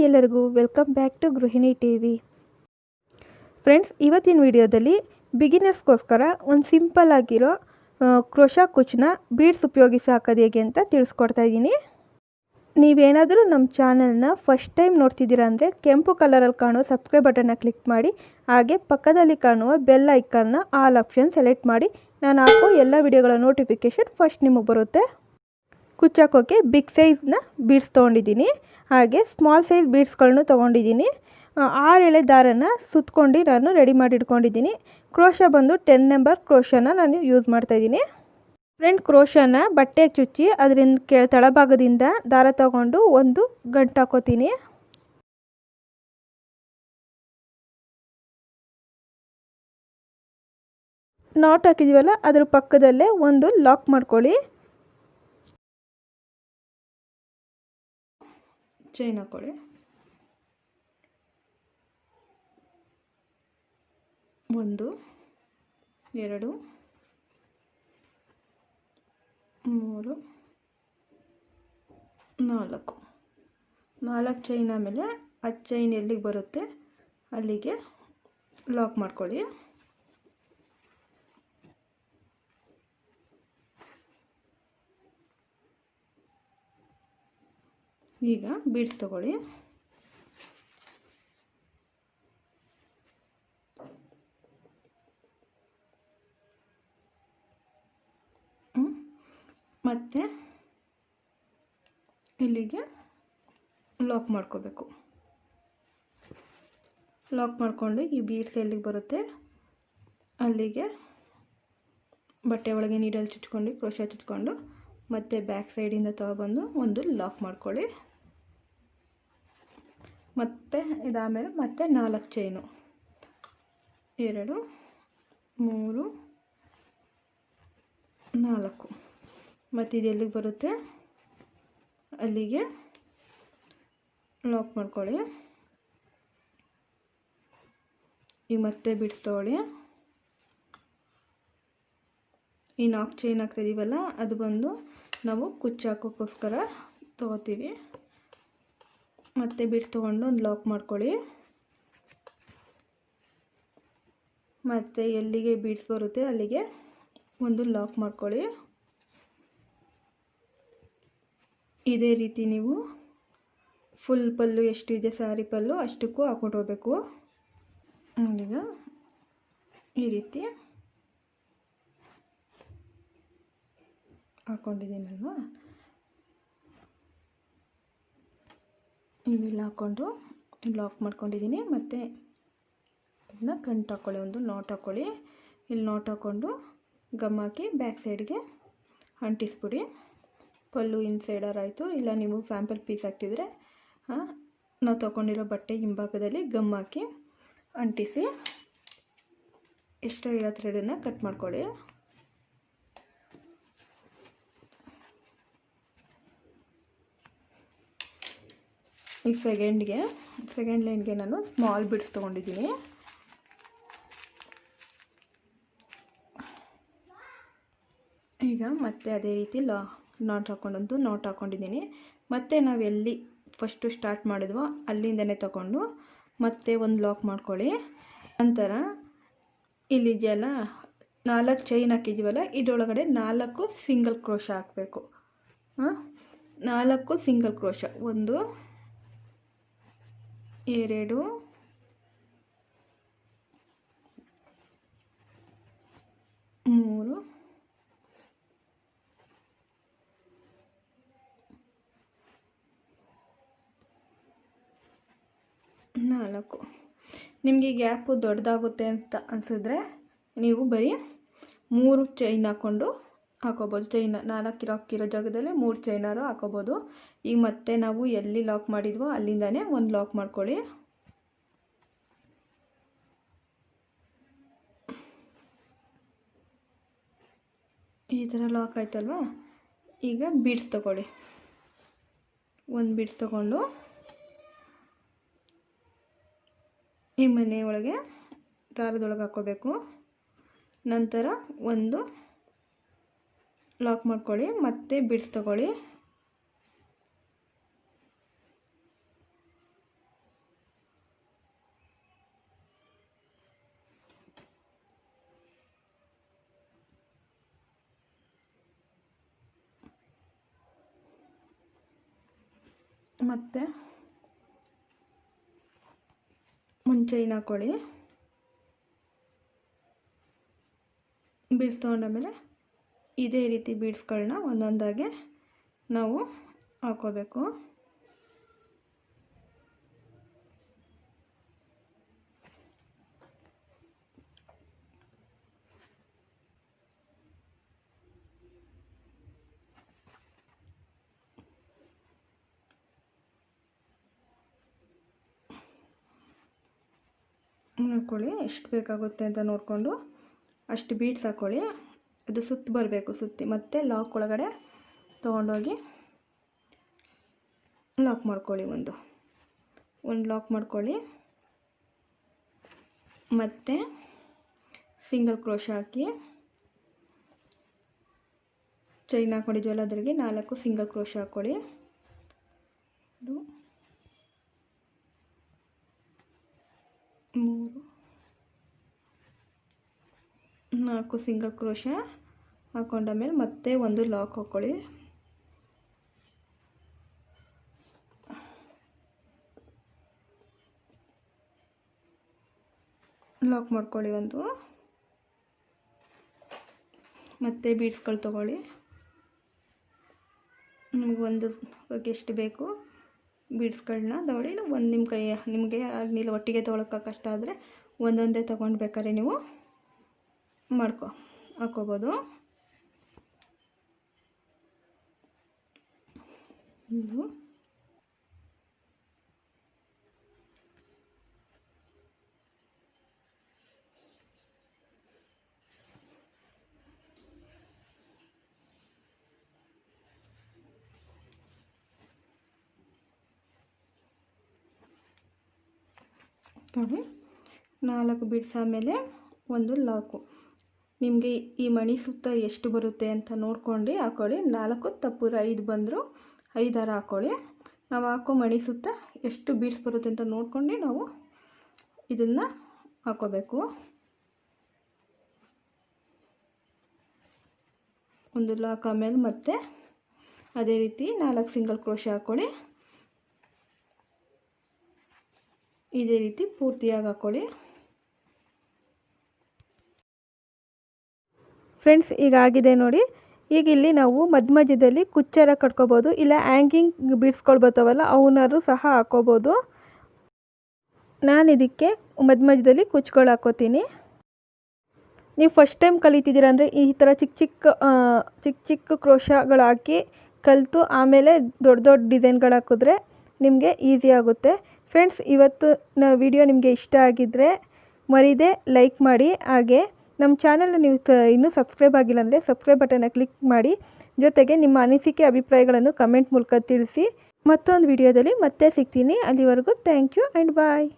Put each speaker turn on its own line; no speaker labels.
ಎಲ್ಲರಿಗೂ welcome back to ಗೃಹಿಣಿ TV. Friends, ಇವತ್ತಿನ ವಿಡಿಯೋದಲ್ಲಿ ಬಿಗಿನರ್ಸ್ಗೋಸ್ಕರ ಒಂದು ಸಿಂಪಲ್ ಆಗಿರೋ ಕ್ರೋಶಾ ಕುಚ್ಚನ್ನ ಬೀಡ್ಸ್ ಉಪಯೋಗಿಸಿ ಹಾಕೋದು ಹೇಗೆ ಅಂತ ತಿಳಿಸ್ಕೊಡ್ತಾ ಇದ್ದೀನಿ. ನೀವೇನಾದರೂ ನಮ್ಮ ಚಾನಲ್ನ ಫಸ್ಟ್ ಟೈಮ್ ನೋಡ್ತಿದ್ದೀರಾ ಅಂದರೆ ಕೆಂಪು ಕಲರಲ್ಲಿ ಕಾಣುವ ಸಬ್ಸ್ಕ್ರೈಬ್ ಬಟನ್ನ ಕ್ಲಿಕ್ ಮಾಡಿ, ಹಾಗೆ ಪಕ್ಕದಲ್ಲಿ ಕಾಣುವ ಬೆಲ್ ಐಕನ್ನ ಆಲ್ ಆಪ್ಷನ್ ಸೆಲೆಕ್ಟ್ ಮಾಡಿ. ನಾನು ಹಾಕೋ ಎಲ್ಲ ವಿಡಿಯೋಗಳ ನೋಟಿಫಿಕೇಷನ್ ಫಸ್ಟ್ ನಿಮಗೆ ಬರುತ್ತೆ. ಕುಚ್ಚಾಕೋಕ್ಕೆ ಬಿಗ್ ಸೈಜ್ನ ಬೀಡ್ಸ್ ತೊಗೊಂಡಿದ್ದೀನಿ, ಹಾಗೆ ಸ್ಮಾಲ್ ಸೈಜ್ ಬೀಡ್ಸ್ಗಳನ್ನು ತೊಗೊಂಡಿದ್ದೀನಿ. 6 ಎಳೆ ದಾರನ ಸುತ್ಕೊಂಡು ನಾನು ರೆಡಿ ಮಾಡಿ ಇಟ್ಕೊಂಡಿದ್ದೀನಿ. ಕ್ರೋಶಾ ಬಂದು 10 ನಂಬರ್ ಕ್ರೋಶಾನ ನಾನು ಯೂಸ್ ಮಾಡ್ತಾಯಿದ್ದೀನಿ. ಫ್ರಂಟ್ ಕ್ರೋಶಾನ ಬಟ್ಟೆಗೆ ಚುಚ್ಚಿ ಅದರಿಂದ ತಳಭಾಗದಿಂದ ದಾರ ತಗೊಂಡು ಒಂದು ಗಂಟು ಹಾಕೋತೀನಿ. ನಾಟ್ ಹಾಕಿದ್ದೀವಲ್ಲ ಅದ್ರ ಪಕ್ಕದಲ್ಲೇ ಒಂದು ಲಾಕ್ ಮಾಡ್ಕೊಳ್ಳಿ. ಚೈನ್ ಹಾಕೊಳ್ಳಿ. 1 2 3 4 ಚೈನ್. ಆಮೇಲೆ ಆ ಚೈನ್ ಎಲ್ಲಿಗೆ ಬರುತ್ತೆ ಅಲ್ಲಿಗೆ ಲಾಕ್ ಮಾಡ್ಕೊಳ್ಳಿ. ಈಗ ಬೀಡ್ಸ್ ತಗೊಳ್ಳಿ. ಮತ್ತೆ ಇಲ್ಲಿಗೆ ಲಾಕ್ ಮಾಡ್ಕೋಬೇಕು. ಲಾಕ್ ಮಾಡಿಕೊಂಡು ಈ ಬೀಡ್ಸ್ ಎಲ್ಲಿಗೆ ಬರುತ್ತೆ ಅಲ್ಲಿಗೆ ಬಟ್ಟೆ ಒಳಗೆ ನೀಡಲ್ಲಿ ಚುಚ್ಕೊಂಡು ಕ್ರೋಶಾ ಚುಚ್ಕೊಂಡು ಮತ್ತೆ ಬ್ಯಾಕ್ ಸೈಡಿಂದ ತಗೊಬಂದು ಒಂದು ಲಾಕ್ ಮಾಡ್ಕೊಳ್ಳಿ. ಮತ್ತು ಇದಾದಮೇಲೆ ಮತ್ತೆ 4 ಚೈನು, 2 3 4. ಮತ್ತು ಇದು ಎಲ್ಲಿಗೆ ಬರುತ್ತೆ ಅಲ್ಲಿಗೆ ಲಾಕ್ ಮಾಡ್ಕೊಳ್ಳಿ. ಈಗ ಮತ್ತೆ ಬೀಡ್ಸ್ ತಗೊಳ್ಳಿ. ಈ 4 ಚೈನ್ ಹಾಕ್ತಿದ್ದೀವಲ್ಲ ಅದು ಬಂದು ನಾವು ಕುಚ್ಚು ಹಾಕೋಕ್ಕೋಸ್ಕರ ತೊಗೋತೀವಿ. ಮತ್ತೆ ಬೀಡ್ಸ್ ತೊಗೊಂಡು ಒಂದು ಲಾಕ್ ಮಾಡ್ಕೊಳ್ಳಿ. ಮತ್ತು ಎಲ್ಲಿಗೆ ಬೀಡ್ಸ್ ಬರುತ್ತೆ ಅಲ್ಲಿಗೆ ಒಂದು ಲಾಕ್ ಮಾಡ್ಕೊಳ್ಳಿ. ಇದೇ ರೀತಿ ನೀವು ಫುಲ್ ಪಲ್ಲು ಎಷ್ಟು ಇದೆ ಸ್ಯಾರಿ ಪಲ್ಲು ಅಷ್ಟಕ್ಕೂ ಹಾಕ್ಕೊಂಡು ಹೋಗಬೇಕು. ಈಗ ಈ ರೀತಿ ಹಾಕ್ಕೊಂಡಿದ್ದೀನಲ್ವ, ಇವೆಲ್ಲ ಹಾಕ್ಕೊಂಡು ಲಾಕ್ ಮಾಡ್ಕೊಂಡಿದ್ದೀನಿ. ಮತ್ತು ಇದನ್ನ ಗಂಟು ಹಾಕ್ಕೊಳ್ಳಿ, ಒಂದು ನಾಟ್ ಹಾಕ್ಕೊಳ್ಳಿ. ಇಲ್ಲಿ ನಾಟ್ ಹಾಕ್ಕೊಂಡು ಗಮ್ ಹಾಕಿ ಬ್ಯಾಕ್ ಸೈಡ್ಗೆ ಅಂಟಿಸ್ಬಿಡಿ. ಪಲ್ಲು ಇನ್ಸೈಡರ್ ಆಯಿತು. ಇಲ್ಲ ನೀವು ಸ್ಯಾಂಪಲ್ ಪೀಸ್ ಹಾಕ್ತಿದ್ರೆ ನಾವು ತೊಗೊಂಡಿರೋ ಬಟ್ಟೆ ಹಿಂಭಾಗದಲ್ಲಿ ಗಮ್ ಹಾಕಿ ಅಂಟಿಸಿ ಎಕ್ಸ್ಟ್ರಾ ಇರೋ ಥ್ರೆಡನ್ನು ಕಟ್ ಮಾಡ್ಕೊಳ್ಳಿ. ಈ ಸೆಕೆಂಡ್ ಲೈನ್ಗೆ ನಾನು ಸ್ಮಾಲ್ ಬಿಡ್ಸ್ ತೊಗೊಂಡಿದ್ದೀನಿ. ಈಗ ಮತ್ತೆ ಅದೇ ರೀತಿ ನಾಟ್ ಹಾಕ್ಕೊಂಡಿದ್ದೀನಿ. ಮತ್ತು ನಾವು ಎಲ್ಲಿ ಫಸ್ಟು ಸ್ಟಾರ್ಟ್ ಮಾಡಿದ್ವೋ ಅಲ್ಲಿಂದನೇ ತಗೊಂಡು ಮತ್ತೆ ಒಂದು ಲಾಕ್ ಮಾಡ್ಕೊಳ್ಳಿ. ನಂತರ ಇಲ್ಲಿದೆಯಲ್ಲ 4 ಚೈನ್ ಹಾಕಿದ್ದೀವಲ್ಲ ಇದರೊಳಗಡೆ 4 ಸಿಂಗಲ್ ಕ್ರೋಶಾ ಹಾಕಬೇಕು. 4 ಸಿಂಗಲ್ ಕ್ರೋಶಾ, 1 2 3 4. ನಿಮಗೆ ಗ್ಯಾಪು ದೊಡ್ಡದಾಗುತ್ತೆ ಅಂತ ಅನಿಸಿದ್ರೆ ನೀವು ಬರೀ 3 ಚೈನ್ ಹಾಕೋಬೋದು. ಚೈನ್ 4 ಹಾಕಿರೋ ಜಾಗದಲ್ಲಿ 3 ಚೈನಾರು ಹಾಕೋಬೋದು. ಈಗ ಮತ್ತೆ ನಾವು ಎಲ್ಲಿ ಲಾಕ್ ಮಾಡಿದ್ವೋ ಅಲ್ಲಿಂದನೇ ಒಂದು ಲಾಕ್ ಮಾಡ್ಕೊಳ್ಳಿ. ಈ ಥರ ಲಾಕ್ ಆಯ್ತಲ್ವ. ಈಗ ಬೀಡ್ಸ್ ತಗೊಳ್ಳಿ. ಒಂದು ಬೀಡ್ಸ್ ತಗೊಂಡು ಈ ಮನೆ ಒಳಗೆ ದಾರದೊಳಗೆ ಹಾಕ್ಕೋಬೇಕು. ನಂತರ ಒಂದು ಲಾಕ್ ಮಾಡ್ಕೊಳ್ಳಿ. ಮತ್ತೆ ಬೀಡ್ಸ್ ತಗೊಳ್ಳಿ. ಮತ್ತು ಒಂದು ಚೈನ್ ಹಾಕ್ಕೊಳ್ಳಿ. ಬೀಡ್ಸ್ ತೊಗೊಂಡಾದ್ಮೇಲೆ ಇದೇ ರೀತಿ ಬೀಡ್ಸ್ಗಳನ್ನ ಒಂದೊಂದಾಗೆ ನಾವು ಹಾಕ್ಕೋಬೇಕು. ನೋಡ್ಕೊಳ್ಳಿ, ಎಷ್ಟು ಬೇಕಾಗುತ್ತೆ ಅಂತ ನೋಡಿಕೊಂಡು ಅಷ್ಟು ಬೀಡ್ಸ್ ಹಾಕ್ಕೊಳ್ಳಿ. ಅದು ಸುತ್ತು ಬರಬೇಕು. ಸುತ್ತಿ ಮತ್ತೆ ಲಾಕ್ ಒಳಗಡೆ ತೊಗೊಂಡೋಗಿ ಲಾಕ್ ಮಾಡ್ಕೊಳ್ಳಿ. ಒಂದು ಲಾಕ್ ಮಾಡ್ಕೊಳ್ಳಿ. ಮತ್ತು ಸಿಂಗಲ್ ಕ್ರೋಶೆ ಹಾಕಿ ಚೈನ್ ಹಾಕ್ಕೊಂಡಿದ್ವಲ್ಲ ಅದ್ರಿಗೆ 4 ಸಿಂಗಲ್ ಕ್ರೋಶೆ ಹಾಕ್ಕೊಳ್ಳಿ. 3 4 ಸಿಂಗಲ್ ಕ್ರೋಶೆ ಹಾಕೊಂಡಾದ್ಮೇಲೆ ಮತ್ತೆ ಒಂದು ಲಾಕ್ ಹಾಕ್ಕೊಳ್ಳಿ. ಲಾಕ್ ಮಾಡ್ಕೊಳ್ಳಿ. ಮತ್ತೆ ಬೀಡ್ಸ್ಗಳು ತೊಗೊಳ್ಳಿ. ನಿಮಗೆ ಎಷ್ಟು ಬೇಕು ಬೀಡ್ಸ್ಗಳನ್ನ ತೊಗೊಳ್ಳಿ. ಒಂದು ನಿಮಗೆ ಆಗಲಿಲ್ಲ ಒಟ್ಟಿಗೆ ತೊಗೊಳಕ್ಕೆ ಕಷ್ಟ ಆದರೆ ಒಂದೊಂದೇ ತೊಗೊಂಡು ಬೇಕಾದ್ರೆ ನೀವು ಹಾಕ್ಕೋಬೋದು. ನೋಡಿ, 4 ಬೀಡ್ಸ್ ಆದಮೇಲೆ ಒಂದು ಲಾಕು. ನಿಮಗೆ ಈ ಮಣಿ ಸುತ್ತ ಎಷ್ಟು ಬರುತ್ತೆ ಅಂತ ನೋಡ್ಕೊಂಡು ಹಾಕ್ಕೊಳ್ಳಿ. 4 ತಪ್ಪು 5 ಬಂದರೂ 5 ಹಾಕ್ಕೊಳ್ಳಿ. ನಾವು ಹಾಕೋ ಮಣಿ ಸುತ್ತ ಎಷ್ಟು ಬೀಡ್ಸ್ ಬರುತ್ತೆ ಅಂತ ನೋಡ್ಕೊಂಡು ನಾವು ಇದನ್ನು ಹಾಕ್ಕೋಬೇಕು. ಒಂದು ಲಾಕ್ ಆಮೇಲೆ ಮತ್ತೆ ಅದೇ ರೀತಿ 4 ಸಿಂಗಲ್ ಕ್ರೋಶೆ ಹಾಕ್ಕೊಳ್ಳಿ. ಇದೇ ರೀತಿ ಪೂರ್ತಿಯಾಗಿ ಹಾಕ್ಕೊಳ್ಳಿ. ಫ್ರೆಂಡ್ಸ್, ಈಗ ಆಗಿದೆ ನೋಡಿ. ಈಗ ಇಲ್ಲಿ ನಾವು ಮಧ್ಯದಲ್ಲಿ ಕುಚ್ಚರ ಕಟ್ಕೋಬೋದು, ಇಲ್ಲ ಹ್ಯಾಂಗಿಂಗ್ ಬೀಡ್ಸ್ಗಳು ಬರ್ತಾವಲ್ಲ ಅವನಾದ್ರು ಸಹ ಹಾಕ್ಕೋಬೋದು. ನಾನು ಇದಕ್ಕೆ ಮಧ್ಯದಲ್ಲಿ ಕುಚ್ಚುಗಳು ಹಾಕ್ಕೋತೀನಿ. ನೀವು ಫಸ್ಟ್ ಟೈಮ್ ಕಲಿತಿದ್ದೀರ ಅಂದರೆ ಈ ಥರ ಚಿಕ್ಕ ಚಿಕ್ಕ ಕ್ರೋಶಗಳು ಹಾಕಿ ಕಲಿತು ಆಮೇಲೆ ದೊಡ್ಡ ಡಿಸೈನ್ಗಳು ಹಾಕಿದ್ರೆ ನಿಮಗೆ ಈಸಿ ಆಗುತ್ತೆ. ಫ್ರೆಂಡ್ಸ್, ಇವತ್ತು ವಿಡಿಯೋ ನಿಮಗೆ ಇಷ್ಟ ಆಗಿದ್ದರೆ ಮರೀದೆ ಲೈಕ್ ಮಾಡಿ. ಹಾಗೆ ನಮ್ಮ ಚಾನಲ್ನ ನೀವು ಇನ್ನೂ ಸಬ್ಸ್ಕ್ರೈಬ್ ಆಗಿಲ್ಲ ಅಂದರೆ ಸಬ್ಸ್ಕ್ರೈಬ್ ಬಟನ್ನ ಕ್ಲಿಕ್ ಮಾಡಿ. ಜೊತೆಗೆ ನಿಮ್ಮ ಅನಿಸಿಕೆ ಅಭಿಪ್ರಾಯಗಳನ್ನು ಕಮೆಂಟ್ ಮೂಲಕ ತಿಳಿಸಿ. ಮತ್ತೊಂದು ವಿಡಿಯೋದಲ್ಲಿ ಮತ್ತೆ ಸಿಗ್ತೀನಿ. ಅಲ್ಲಿವರೆಗೂ ಥ್ಯಾಂಕ್ ಯು ಆ್ಯಂಡ್ ಬಾಯ್.